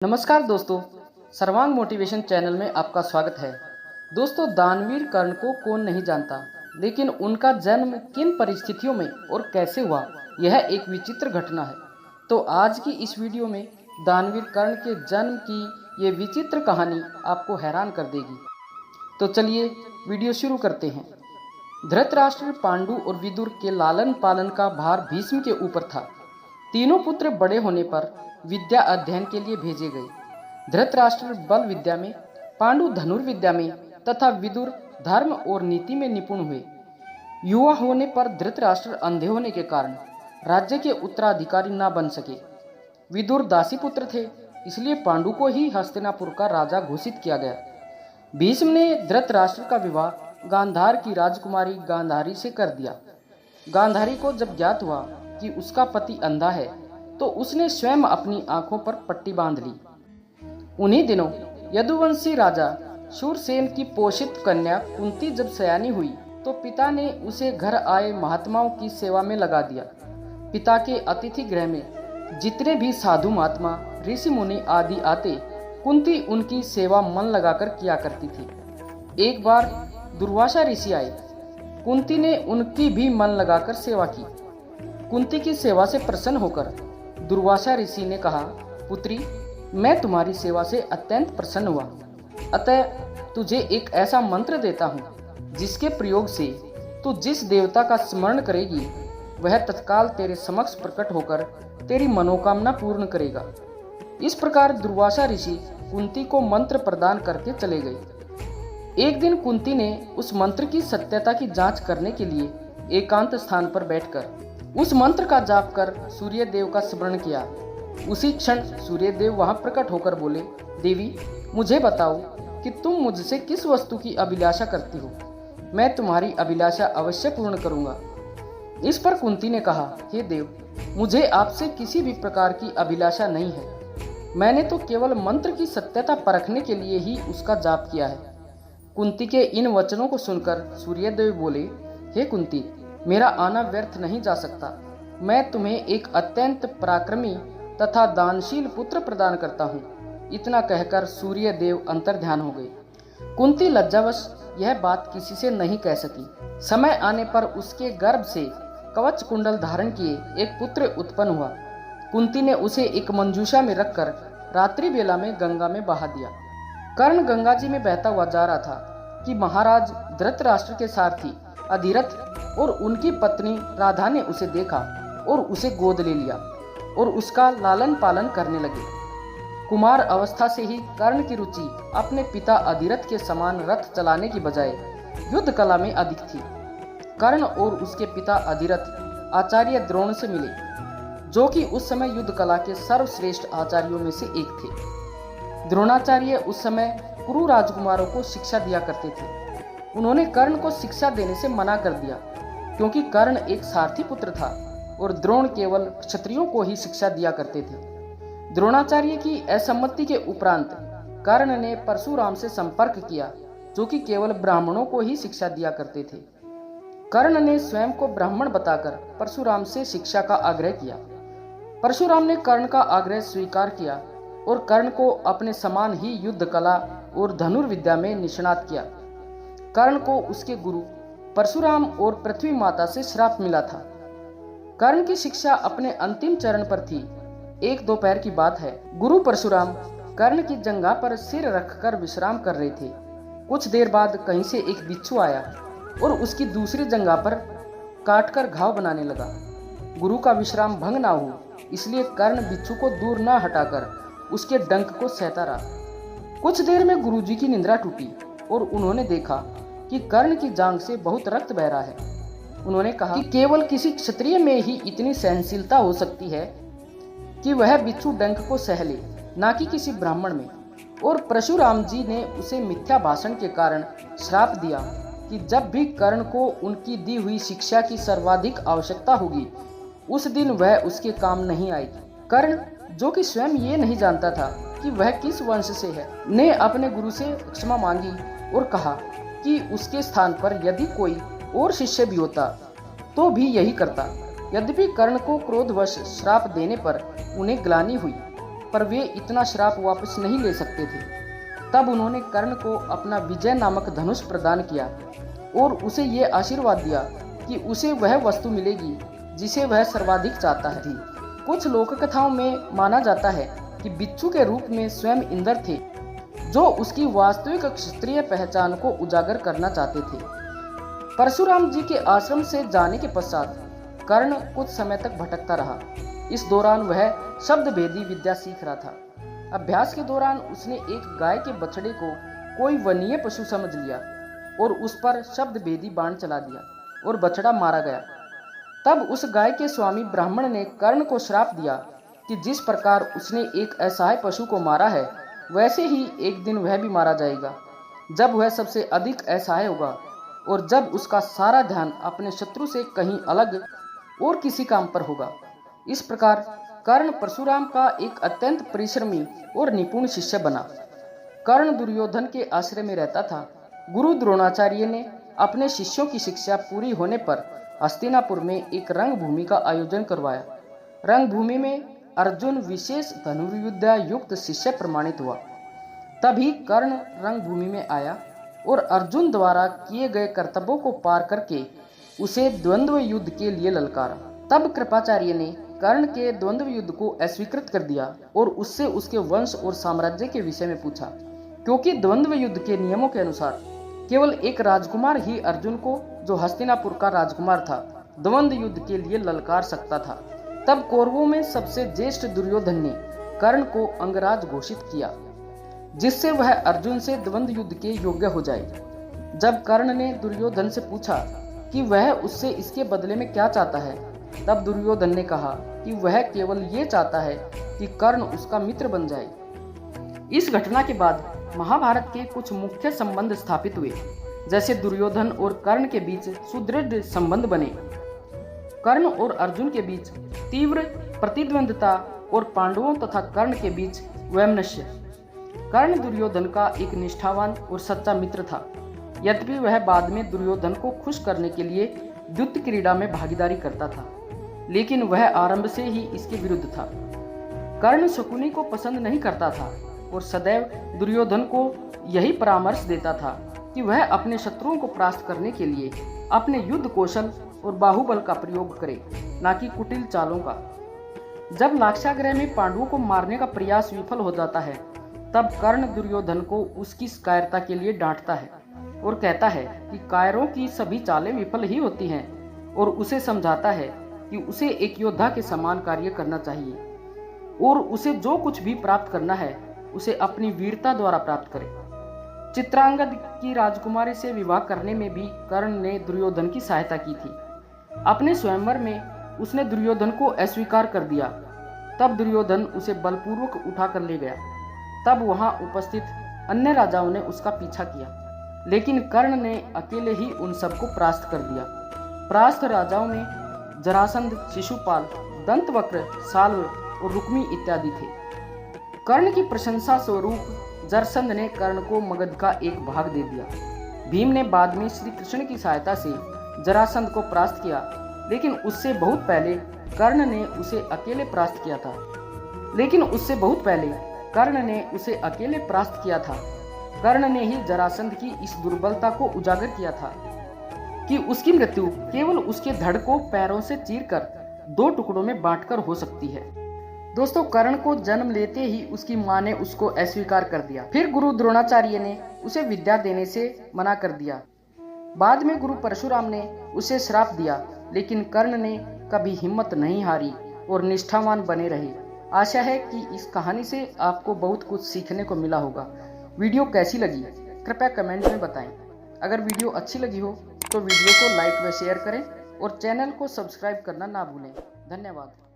नमस्कार दोस्तों, सर्वांग मोटिवेशन चैनल में आपका स्वागत है। दोस्तों, दानवीर कर्ण को कौन नहीं जानता, लेकिन उनका जन्म किन परिस्थितियों में और कैसे हुआ, यह एक विचित्र घटना है। तो आज की इस वीडियो में दानवीर कर्ण के जन्म की ये विचित्र कहानी आपको हैरान कर देगी। तो चलिए वीडियो शुरू करते हैं। धृतराष्ट्र, पांडु और विदुर के लालन पालन का भार भीष्म के ऊपर था। तीनों पुत्र बड़े होने पर विद्या अध्ययन के लिए भेजे गए। धृतराष्ट्र बल विद्या में, पांडु धनुर्विद्या में तथा विदुर धर्म और नीति में निपुण हुए। युवा होने पर धृतराष्ट्र अंधे होने के कारण राज्य के उत्तराधिकारी न बन सके। विदुर दासी पुत्र थे, इसलिए पांडु को ही हस्तिनापुर का राजा घोषित किया गया। भीष्म ने धृतराष्ट्र का विवाह गांधार की राजकुमारी गांधारी से कर दिया। गांधारी को जब ज्ञात हुआ कि उसका पति अंधा है, तो उसने स्वयं अपनी आंखों पर पट्टी बांध ली। उन्हीं दिनों यदुवंशी राजा शूरसेन की पोषित कन्या कुंती जब सयानी हुई, तो पिता ने उसे घर आए महात्माओं की सेवा में लगा दिया। पिता के अतिथि गृह में जितने भी साधु महात्मा, ऋषि मुनि आदि आते, कुंती उनकी सेवा मन लगाकर किया करती थी। एक बार दुर्वासा ऋषि आए, कुंती ने उनकी भी मन लगाकर सेवा की। कुंती की सेवा से प्रसन्न होकर दुर्वासा ऋषि ने कहा, पुत्री, मैं तुम्हारी सेवा से अत्यंत प्रसन्न हुआ, अतः तुझे एक ऐसा मंत्र देता हूँ जिसके प्रयोग से तू जिस देवता का स्मरण करेगी, वह तत्काल तेरे समक्ष प्रकट होकर तेरी मनोकामना पूर्ण करेगा। इस प्रकार दुर्वासा ऋषि कुंती को मंत्र प्रदान करके चले गए। एक दिन कुंती ने उस मंत्र की सत्यता की जांच करने के लिए एकांत स्थान पर बैठकर उस मंत्र का जाप कर सूर्य देव का स्मरण किया। उसी क्षण सूर्य देव वहां प्रकट होकर बोले, देवी, मुझे बताओ कि तुम मुझसे किस वस्तु की अभिलाषा करती हो। मैं तुम्हारी अभिलाषा अवश्य पूर्ण करूंगा। इस पर कुंती ने कहा, हे देव, मुझे आपसे किसी भी प्रकार की अभिलाषा नहीं है। मैंने तो केवल मंत्र की सत्यता परखने के लिए ही उसका जाप किया है। कुंती के इन वचनों को सुनकर सूर्यदेव बोले, हे कुंती, मेरा आना व्यर्थ नहीं जा सकता। मैं तुम्हें एक अत्यंत पराक्रमी तथा दानशील पुत्र प्रदान करता हूँ। इतना कहकर सूर्य देव अंतर्ध्यान हो गए। कुंती लज्जावश यह बात किसी से नहीं कह सकी। समय आने पर उसके गर्भ से कवच कुंडल धारण किए एक पुत्र उत्पन्न हुआ। कुंती ने उसे एक मंजूषा में रखकर रात्रि बेला में गंगा में बहा दिया। कर्ण गंगा जी में बहता हुआ जा रहा था कि महाराज धृतराष्ट्र के सारथी अधिरथ और उनकी पत्नी राधा ने उसे देखा और उसे गोद ले लिया और उसका लालन पालन करने लगे। कुमार अवस्था से ही कर्ण की रुचि अपने पिता अधिरथ के समान रथ चलाने की बजाय युद्ध कला में अधिक थी। कर्ण और उसके पिता अधिरथ आचार्य द्रोण से मिले, जो कि उस समय युद्ध कला के सर्वश्रेष्ठ आचार्यों में से एक थे। द्रोणाचार्य उस समय कुरु राजकुमारों को शिक्षा दिया करते थे। उन्होंने कर्ण को शिक्षा देने से मना कर दिया, क्योंकि कर्ण एक सारथी पुत्र था और द्रोण केवल क्षत्रियों को ही शिक्षा दिया करते थे। द्रोणाचार्य की असम्मति के उपरांत कर्ण ने परशुराम से संपर्क किया, जो कि केवल ब्राह्मणों को ही शिक्षा दिया करते थे। कर्ण ने स्वयं को ब्राह्मण बताकर परशुराम से शिक्षा का आग्रह किया। परशुराम ने कर्ण का आग्रह स्वीकार किया और कर्ण को अपने समान ही युद्ध कला और धनुर्विद्या में निष्णात किया। कर्ण को उसके गुरु परशुराम और पृथ्वी माता से श्राप मिला था। कर्ण की शिक्षा अपने अंतिम चरण पर थी। एक दोपहर की बात है, गुरु परशुराम कर्ण की जंघा पर सिर रखकर विश्राम कर रहे थे। कुछ देर बाद कहीं से एक बिच्छू आया और उसकी दूसरी जंघा पर काटकर घाव बनाने लगा। गुरु का विश्राम भंग ना हो, इसलिए कर्ण बिच्छू को दूर न हटाकर उसके डंक को सहता रहा। कुछ देर में गुरुजी की निद्रा टूटी और उन्होंने देखा कि कर्ण की जांघ से बहुत रक्त बह रहा है। उन्होंने कहा कि केवल किसी क्षत्रिय में ही इतनी सहनशीलता हो सकती है कि वह बिच्छू डंक को सह ले, ना कि किसी ब्राह्मण में। और परशुराम जी ने उसे मिथ्या भाषण के कारण श्राप दिया कि जब भी कर्ण को उनकी दी हुई शिक्षा की सर्वाधिक आवश्यकता होगी, उस दिन वह उसके काम नहीं आएगी। कर्ण, जो कि स्वयं ये नहीं जानता था कि वह किस वंश से है, ने अपने गुरु से क्षमा मांगी और कहा कि उसके स्थान पर यदि कोई और शिष्य भी होता तो भी यही करता। यद्यपि कर्ण को क्रोधवश श्राप देने पर उन्हें ग्लानि हुई, पर वे इतना श्राप वापस नहीं ले सकते थे। तब उन्होंने कर्ण को अपना विजय नामक धनुष प्रदान किया और उसे ये आशीर्वाद दिया कि उसे वह वस्तु मिलेगी जिसे वह सर्वाधिक चाहता है। कुछ लोक कथाओं में माना जाता है कि बिच्छू के रूप में स्वयं इंद्र थे, जो उसकी वास्तविक क्षत्रिय पहचान को उजागर करना चाहते थे। परशुराम जी के आश्रम से जाने के पश्चात कर्ण कुछ समय तक भटकता रहा। इस दौरान वह शब्द भेदी विद्या सीख रहा था। अभ्यास के दौरान उसने एक गाय के बछड़े को कोई वन्य पशु समझ लिया और उस पर शब्द भेदी बाण चला दिया और बछड़ा मारा गया। तब उस गाय के स्वामी ब्राह्मण ने कर्ण को श्राप दिया कि जिस प्रकार उसने एक असहाय पशु को मारा है, वैसे ही एक दिन वह भी मारा जाएगा, जब वह सबसे अधिक असहाय होगा और जब उसका सारा ध्यान अपने शत्रु से कहीं अलग और किसी काम पर होगा। इस प्रकार कर्ण परशुराम का एक अत्यंत परिश्रमी और निपुण शिष्य बना। कर्ण दुर्योधन के आश्रय में रहता था। गुरु द्रोणाचार्य ने अपने शिष्यों की शिक्षा पूरी होने पर हस्तिनापुर में एक रंगभूमि का आयोजन करवाया। रंगभूमि में अर्जुन विशेष धनुर्विद्या युक्त शिष्य प्रमाणित हुआ। तभी कर्ण रंगभूमि में आया और अर्जुन द्वारा किए गए कर्तव्यों को पार करके उसे द्वंद्व युद्ध के लिए ललकारा। तब कृपाचार्य ने कर्ण के द्वंद्व युद्ध को अस्वीकृत कर दिया और उससे उसके वंश और साम्राज्य के विषय में पूछा, क्योंकि द्वंद्व युद्ध के नियमों के अनुसार केवल एक राजकुमार ही अर्जुन को, जो हस्तिनापुर का राजकुमार था, द्वंद्व युद्ध के लिए ललकार सकता था। तब कौरवों में सबसे ज्येष्ठ दुर्योधन ने कर्ण को अंगराज घोषित किया, जिससे वह अर्जुन से द्वंद्व युद्ध के योग्य हो जाए। जब कर्ण ने दुर्योधन से पूछा कि वह उससे इसके बदले में क्या चाहता है, तब दुर्योधन ने कहा कि वह केवल ये चाहता है कि कर्ण उसका मित्र बन जाए। इस घटना के बाद महाभारत के कुछ मुख्य संबंध स्थापित हुए, जैसे दुर्योधन और कर्ण के बीच सुदृढ़ संबंध बने। कर्ण और अर्जुन के बीच तीव्र प्रतिद्वंद्विता और पांडवों तथा कर्ण के बीच वैमनस्य। कर्ण दुर्योधन का एक निष्ठावान और सच्चा मित्र था, यद्यपि वह बाद में दुर्योधन को खुश करने के लिए युद्ध क्रीड़ा में भागीदारी करता था, लेकिन वह आरंभ से ही इसके विरुद्ध था। कर्ण शकुनी को पसंद नहीं करता था और सदैव दुर्योधन को यही परामर्श देता था कि वह अपने शत्रुओं को परास्त करने के लिए अपने युद्ध कौशल और बाहुबल का प्रयोग करे, न कि कुटिल चालों का। जब लाक्षागृह में पांडवों को मारने का प्रयास विफल हो जाता है, तब कर्ण दुर्योधन को उसकी कायरता के लिए डांटता है और कहता है कि कायरों की सभी चालें विफल ही होती हैं, और उसे समझाता है कि उसे एक योद्धा के समान कार्य करना चाहिए और उसे जो कुछ भी प्राप्त करना है उसे अपनी वीरता द्वारा प्राप्त करे। चित्रांगद की राजकुमारी से विवाह करने में भी कर्ण ने दुर्योधन की सहायता की थी। अपने स्वयंवर में उसने दुर्योधन को अस्वीकार कर दिया। तब दुर्योधन उसे बलपूर्वक उठा कर ले गया। तब वहां उपस्थित अन्य राजाओं ने उसका पीछा किया, लेकिन कर्ण ने अकेले ही उन सबको परास्त कर दिया। परास्त राजाओं में जरासंध, शिशुपाल, दंतवक्र, साल्व और रुक्मी इत्यादि थे। कर्ण की प्रशंसा स्वरूप जरासंध ने कर्ण को मगध का एक भाग दे दिया। भीम ने बाद में श्री कृष्ण की सहायता से जरासंध को परास्त किया, लेकिन उससे बहुत पहले कर्ण ने उसे अकेले परास्त किया था। कर्ण ने ही जरासंध की इस दुर्बलता को उजागर किया था कि उसकी मृत्यु केवल उसके धड़ को पैरों से चीरकर 2 टुकड़ों में बांटकर हो सकती है। दोस्तों, कर्ण को जन्म लेते ही उसकी मां ने उसको अस्वीकार कर दिया। फिर गुरु द्रोणाचार्य ने उसे विद्या देने से मना कर दिया। बाद में गुरु परशुराम ने उसे श्राप दिया, लेकिन कर्ण ने कभी हिम्मत नहीं हारी और निष्ठावान बने रहे। आशा है कि इस कहानी से आपको बहुत कुछ सीखने को मिला होगा। वीडियो कैसी लगी कृपया कमेंट में बताएं। अगर वीडियो अच्छी लगी हो तो वीडियो को लाइक व शेयर करें और चैनल को सब्सक्राइब करना ना भूलें। धन्यवाद।